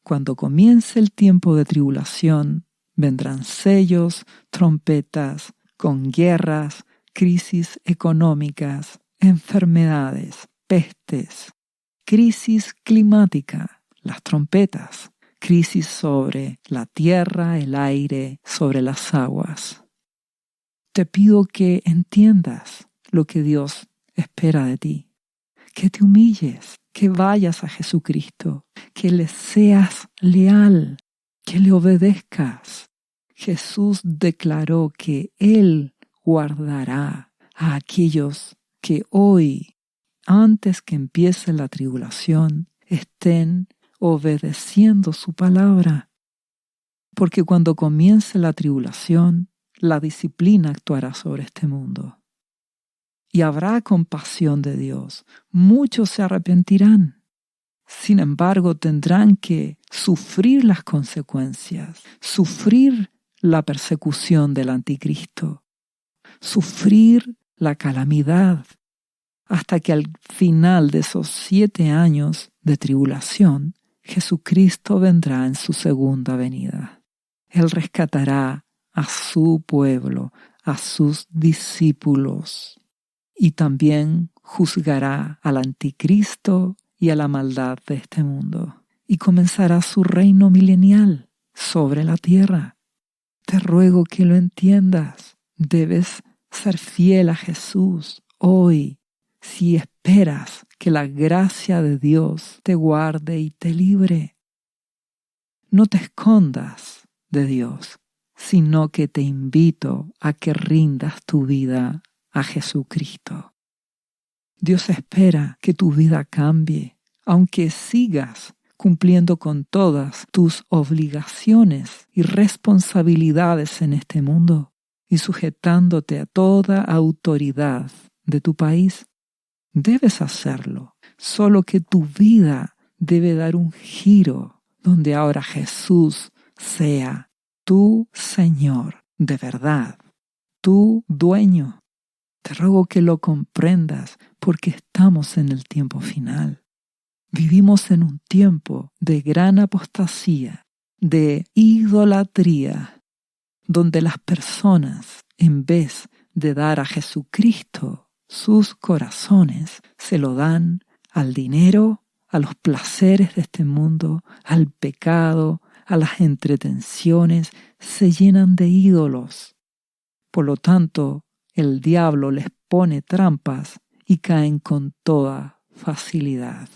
Cuando comience el tiempo de tribulación, vendrán sellos, trompetas, con guerras, crisis económicas, enfermedades, pestes, crisis climática, las trompetas, crisis sobre la tierra, el aire, sobre las aguas. Te pido que entiendas lo que Dios espera de ti, que te humilles, que vayas a Jesucristo, que le seas leal, que le obedezcas. Jesús declaró que Él guardará a aquellos que hoy, antes que empiece la tribulación, estén obedeciendo su palabra. Porque cuando comience la tribulación, la disciplina actuará sobre este mundo. Y habrá compasión de Dios. Muchos se arrepentirán. Sin embargo, tendrán que sufrir las consecuencias, sufrir la persecución del anticristo, sufrir la calamidad, hasta que al final de esos 7 años de tribulación, Jesucristo vendrá en su segunda venida. Él rescatará a su pueblo, a sus discípulos, y también juzgará al anticristo y a la maldad de este mundo, y comenzará su reino milenial sobre la tierra. Te ruego que lo entiendas. Debes ser fiel a Jesús hoy, si esperas que la gracia de Dios te guarde y te libre. No te escondas de Dios, sino que te invito a que rindas tu vida a Jesucristo. Dios espera que tu vida cambie, aunque sigas cumpliendo con todas tus obligaciones y responsabilidades en este mundo y sujetándote a toda autoridad de tu país. Debes hacerlo, solo que tu vida debe dar un giro donde ahora Jesús sea tu Señor de verdad, tu dueño. Te ruego que lo comprendas porque estamos en el tiempo final. Vivimos en un tiempo de gran apostasía, de idolatría, donde las personas, en vez de dar a Jesucristo sus corazones, se lo dan al dinero, a los placeres de este mundo, al pecado, a las entretenciones, se llenan de ídolos. Por lo tanto, el diablo les pone trampas y caen con toda facilidad.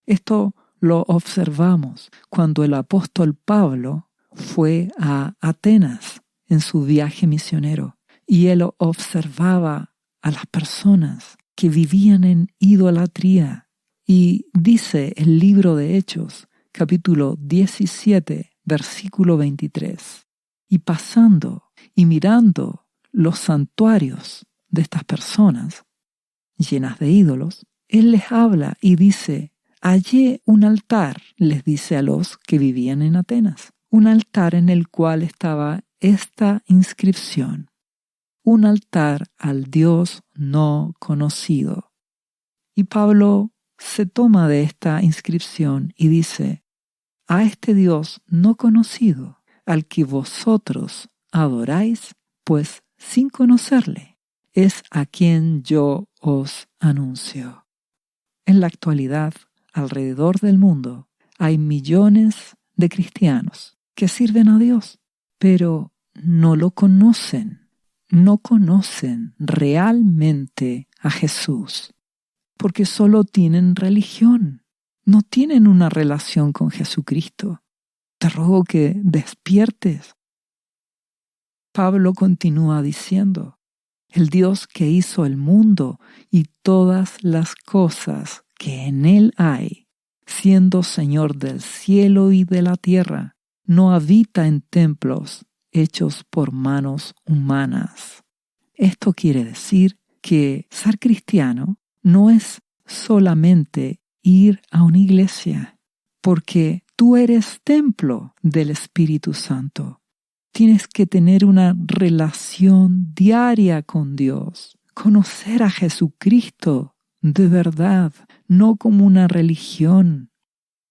Esto lo observamos cuando el apóstol Pablo fue a Atenas en su viaje misionero y él observaba a las personas que vivían en idolatría. Y dice el libro de Hechos, capítulo 17, versículo 23, y pasando y mirando los santuarios de estas personas llenas de ídolos, él les habla y dice: hallé un altar, les dice a los que vivían en Atenas, un altar en el cual estaba esta inscripción: un altar al Dios no conocido. Y Pablo se toma de esta inscripción y dice: a este Dios no conocido, al que vosotros adoráis, pues sin conocerle, es a quien yo os anuncio. En la actualidad, alrededor del mundo, hay millones de cristianos que sirven a Dios, pero no lo conocen. No conocen realmente a Jesús, porque solo tienen religión, no tienen una relación con Jesucristo. Te ruego que despiertes. Pablo continúa diciendo, el Dios que hizo el mundo y todas las cosas que en él hay, siendo Señor del cielo y de la tierra, no habita en templos hechos por manos humanas. Esto quiere decir que ser cristiano no es solamente ir a una iglesia, porque tú eres templo del Espíritu Santo. Tienes que tener una relación diaria con Dios, conocer a Jesucristo de verdad, no como una religión.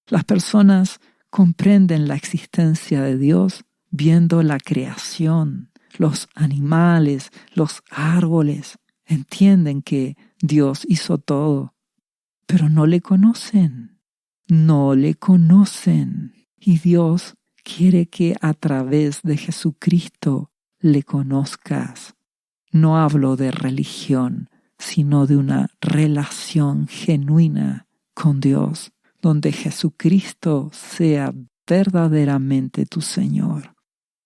Las personas comprenden la existencia de Dios viendo la creación, los animales, los árboles. Entienden que Dios hizo todo, pero no le conocen. No le conocen. Y Dios quiere que a través de Jesucristo le conozcas. No hablo de religión, sino de una relación genuina con Dios, donde Jesucristo sea verdaderamente tu Señor.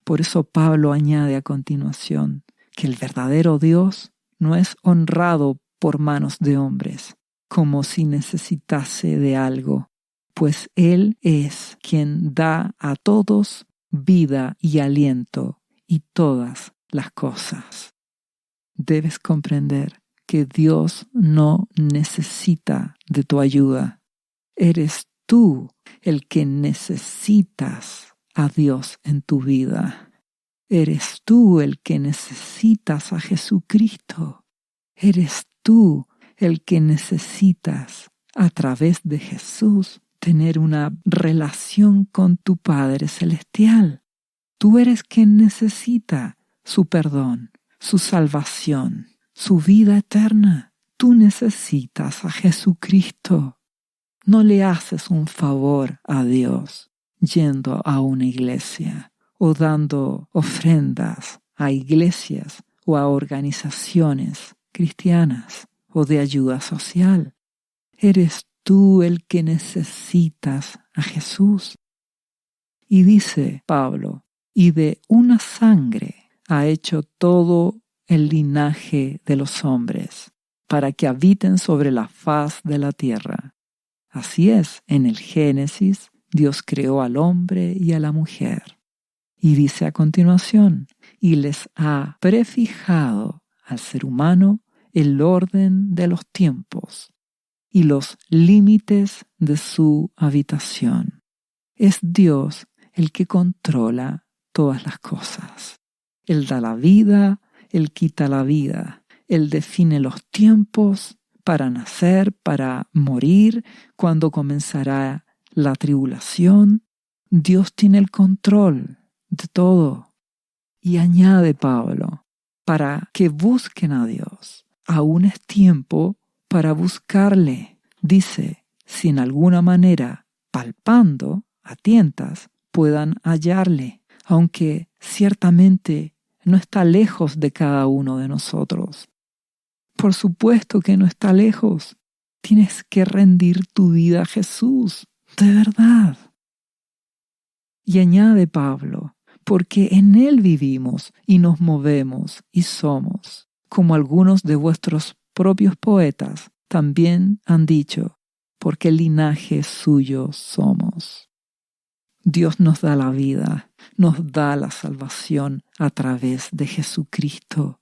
Por eso Pablo añade a continuación que el verdadero Dios no es honrado por manos de hombres, como si necesitase de algo, pues Él es quien da a todos vida y aliento y todas las cosas. Debes comprender que Dios no necesita de tu ayuda. Eres tú el que necesitas a Dios en tu vida. Eres tú el que necesitas a Jesucristo. Eres tú el que necesitas, a través de Jesús, tener una relación con tu Padre Celestial. Tú eres quien necesita su perdón, su salvación, su vida eterna. Tú necesitas a Jesucristo. No le haces un favor a Dios yendo a una iglesia o dando ofrendas a iglesias o a organizaciones cristianas o de ayuda social. Eres tú el que necesitas a Jesús. Y dice Pablo, y de una sangre ha hecho todo el linaje de los hombres, para que habiten sobre la faz de la tierra. Así es, en el Génesis, Dios creó al hombre y a la mujer. Y dice a continuación, y les ha prefijado al ser humano el orden de los tiempos y los límites de su habitación. Es Dios el que controla todas las cosas. Él da la vida, Él quita la vida. Él define los tiempos para nacer, para morir, cuando comenzará la tribulación. Dios tiene el control de todo. Y añade Pablo, para que busquen a Dios. Aún es tiempo para buscarle. Dice, si en alguna manera, palpando, a tientas, puedan hallarle, aunque ciertamente no está lejos de cada uno de nosotros. Por supuesto que no está lejos. Tienes que rendir tu vida a Jesús, de verdad. Y añade Pablo, porque en Él vivimos y nos movemos y somos, como algunos de vuestros propios poetas también han dicho, porque linaje suyo somos. Dios nos da la vida, nos da la salvación a través de Jesucristo.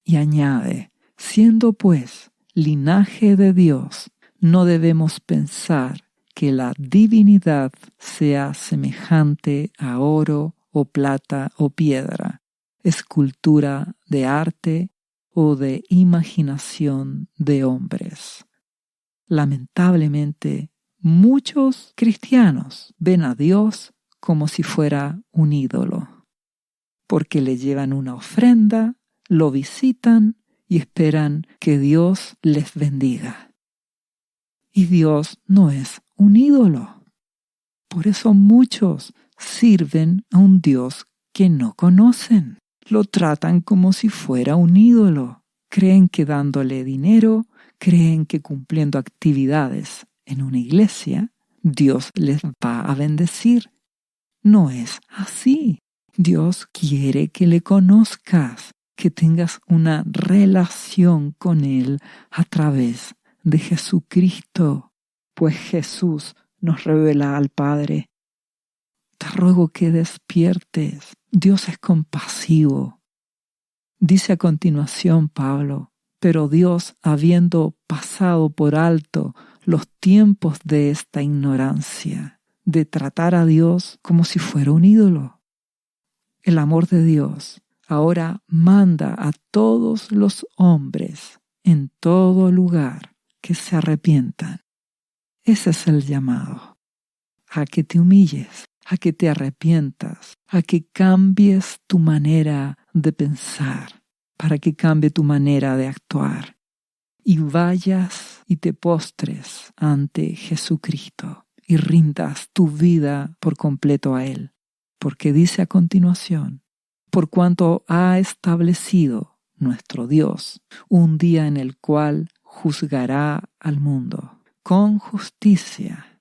Y añade, siendo pues linaje de Dios, no debemos pensar que la divinidad sea semejante a oro o plata o piedra, escultura de arte o de imaginación de hombres. Lamentablemente, muchos cristianos ven a Dios como si fuera un ídolo, porque le llevan una ofrenda, lo visitan y esperan que Dios les bendiga. Y Dios no es un ídolo. Por eso muchos sirven a un Dios que no conocen. Lo tratan como si fuera un ídolo. Creen que dándole dinero, creen que cumpliendo actividades en una iglesia, Dios les va a bendecir. No es así. Dios quiere que le conozcas, que tengas una relación con Él a través de Jesucristo, pues Jesús nos revela al Padre. Te ruego que despiertes. Dios es compasivo. Dice a continuación Pablo, pero Dios, habiendo pasado por alto los tiempos de esta ignorancia, de tratar a Dios como si fuera un ídolo. El amor de Dios ahora manda a todos los hombres en todo lugar que se arrepientan. Ese es el llamado, a que te humilles, a que te arrepientas, a que cambies tu manera de pensar, para que cambie tu manera de actuar y vayas y te postres ante Jesucristo y rindas tu vida por completo a Él, porque dice a continuación, por cuanto ha establecido nuestro Dios un día en el cual juzgará al mundo con justicia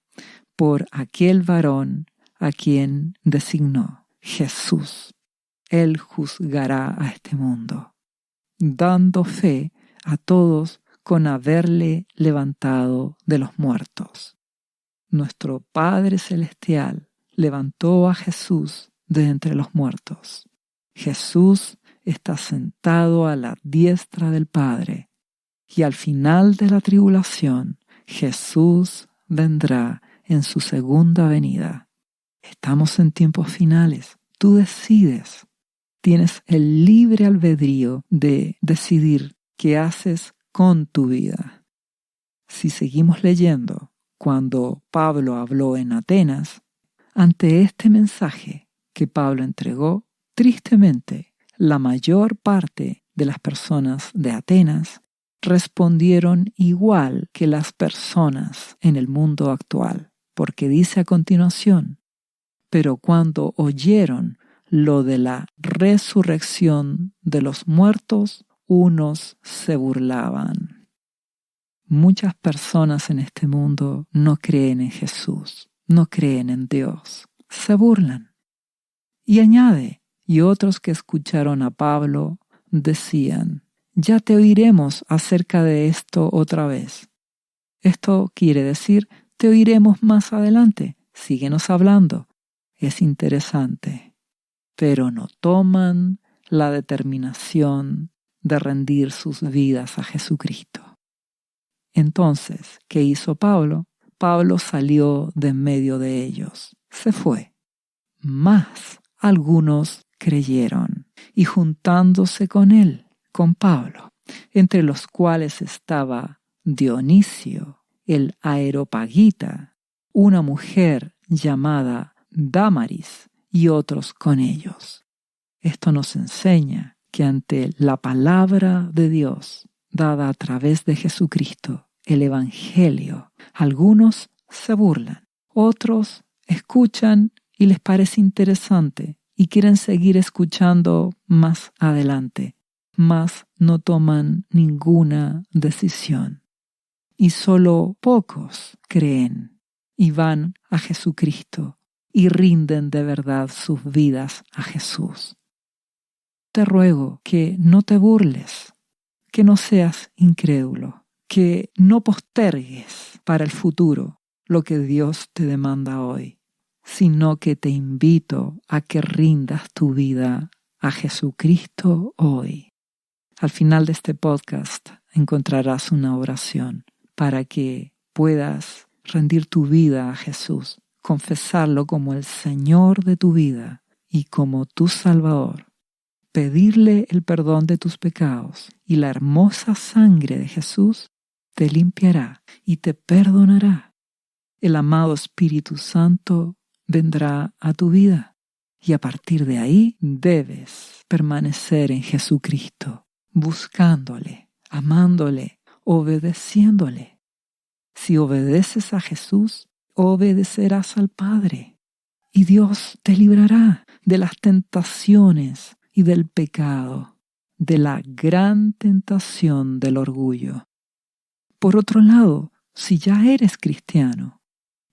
por aquel varón a quien designó, Jesús. Él juzgará a este mundo, dando fe a todos con haberle levantado de los muertos. Nuestro Padre Celestial levantó a Jesús de entre los muertos. Jesús está sentado a la diestra del Padre, y al final de la tribulación, Jesús vendrá en su segunda venida. Estamos en tiempos finales. Tú decides. Tienes el libre albedrío de decidir qué haces con tu vida. Si seguimos leyendo, cuando Pablo habló en Atenas, ante este mensaje que Pablo entregó, tristemente, la mayor parte de las personas de Atenas respondieron igual que las personas en el mundo actual, porque dice a continuación, pero cuando oyeron lo de la resurrección de los muertos, unos se burlaban. Muchas personas en este mundo no creen en Jesús, no creen en Dios, se burlan. Y añade, y otros que escucharon a Pablo decían, ya te oiremos acerca de esto otra vez. Esto quiere decir, te oiremos más adelante, síguenos hablando. Es interesante, pero no toman la determinación de rendir sus vidas a Jesucristo. Entonces, ¿qué hizo Pablo? Pablo salió de en medio de ellos, se fue. Mas algunos creyeron, y juntándose con él, con Pablo, entre los cuales estaba Dionisio, el Areopagita, una mujer llamada Dámaris, y otros con ellos. Esto nos enseña que ante la palabra de Dios, dada a través de Jesucristo, el Evangelio, algunos se burlan, otros escuchan y les parece interesante y quieren seguir escuchando más adelante, mas no toman ninguna decisión. Y solo pocos creen y van a Jesucristo y rinden de verdad sus vidas a Jesús. Te ruego que no te burles, que no seas incrédulo, que no postergues para el futuro lo que Dios te demanda hoy, sino que te invito a que rindas tu vida a Jesucristo hoy. Al final de este podcast encontrarás una oración para que puedas rendir tu vida a Jesús, confesarlo como el Señor de tu vida y como tu Salvador, pedirle el perdón de tus pecados y la hermosa sangre de Jesús te limpiará y te perdonará. El amado Espíritu Santo vendrá a tu vida y a partir de ahí debes permanecer en Jesucristo. buscándole, amándole, obedeciéndole. Si obedeces a Jesús, obedecerás al Padre. Y Dios te librará de las tentaciones y del pecado, de la gran tentación del orgullo. Por otro lado, si ya eres cristiano,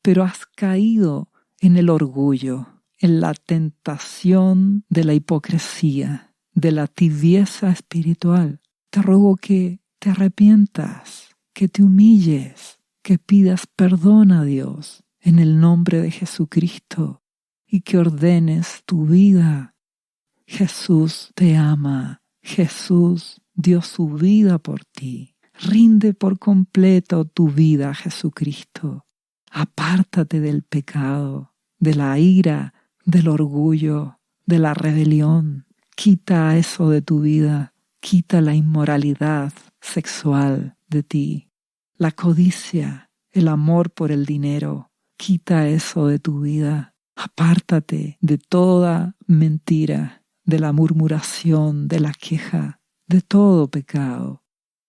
pero has caído en el orgullo, en la tentación de la hipocresía, de la tibieza espiritual, te ruego que te arrepientas, que te humilles, que pidas perdón a Dios en el nombre de Jesucristo y que ordenes tu vida. Jesús te ama, Jesús dio su vida por ti. Rinde por completo tu vida a Jesucristo. Apártate del pecado, de la ira, del orgullo, de la rebelión. Quita eso de tu vida. Quita la inmoralidad sexual de ti, la codicia, el amor por el dinero. Quita eso de tu vida. Apártate de toda mentira, de la murmuración, de la queja, de todo pecado.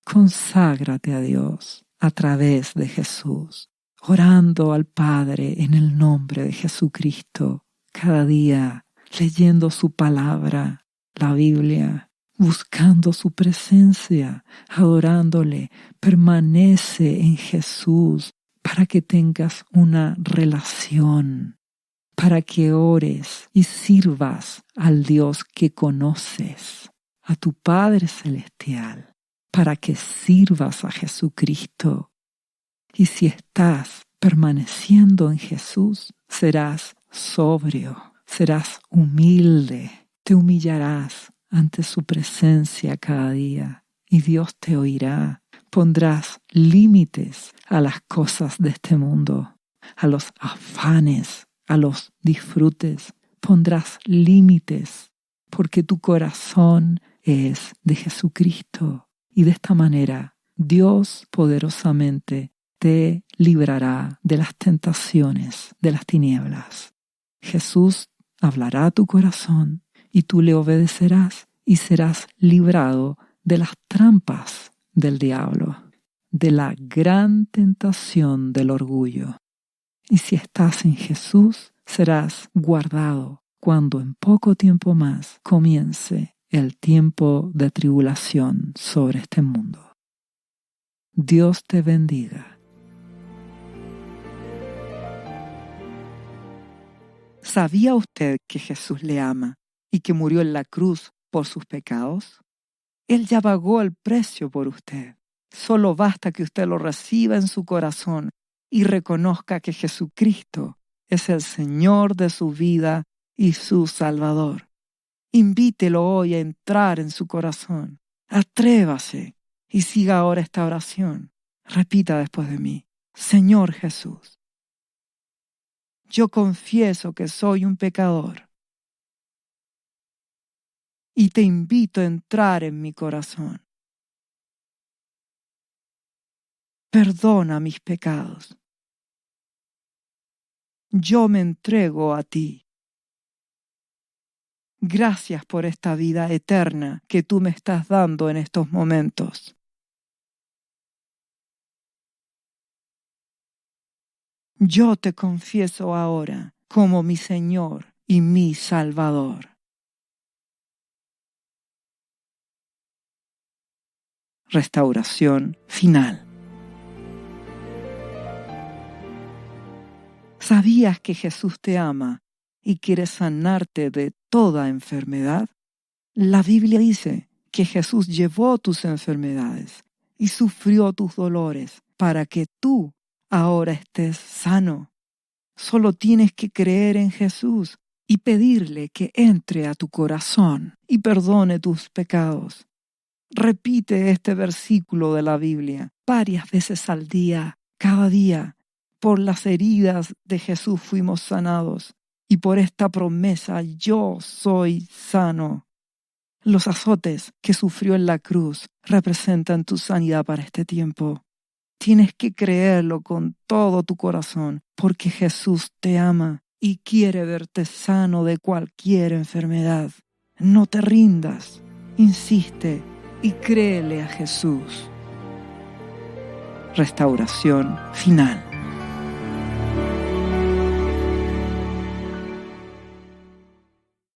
Conságrate a Dios a través de Jesús, orando al Padre en el nombre de Jesucristo, cada día leyendo su palabra, la Biblia, buscando su presencia, adorándole. Permanece en Jesús para que tengas una relación, para que ores y sirvas al Dios que conoces, a tu Padre Celestial, para que sirvas a Jesucristo. Y si estás permaneciendo en Jesús, serás sobrio, serás humilde, te humillarás ante su presencia cada día y Dios te oirá. Pondrás límites a las cosas de este mundo, a los afanes, a los disfrutes. Pondrás límites porque tu corazón es de Jesucristo. Y de esta manera, Dios poderosamente te librará de las tentaciones de las tinieblas. Jesús hablará a tu corazón y tú le obedecerás y serás librado de las trampas del diablo, de la gran tentación del orgullo. Y si estás en Jesús, serás guardado cuando en poco tiempo más comience el tiempo de tribulación sobre este mundo. Dios te bendiga. ¿Sabía usted que Jesús le ama y que murió en la cruz por sus pecados? Él ya pagó el precio por usted. Solo basta que usted lo reciba en su corazón y reconozca que Jesucristo es el Señor de su vida y su Salvador. Invítelo hoy a entrar en su corazón. Atrévase y siga ahora esta oración. Repita después de mí: Señor Jesús, yo confieso que soy un pecador y te invito a entrar en mi corazón. Perdona mis pecados. Yo me entrego a ti. Gracias por esta vida eterna que tú me estás dando en estos momentos. Yo te confieso ahora como mi Señor y mi Salvador. Restauración final. ¿Sabías que Jesús te ama y quiere sanarte de toda enfermedad? La Biblia dice que Jesús llevó tus enfermedades y sufrió tus dolores para que tú ahora estés sano. Solo tienes que creer en Jesús y pedirle que entre a tu corazón y perdone tus pecados. Repite este versículo de la Biblia varias veces al día, cada día. Por las heridas de Jesús fuimos sanados y por esta promesa yo soy sano. Los azotes que sufrió en la cruz representan tu sanidad para este tiempo. Tienes que creerlo con todo tu corazón porque Jesús te ama y quiere verte sano de cualquier enfermedad. No te rindas, insiste, y créele a Jesús. Restauración final.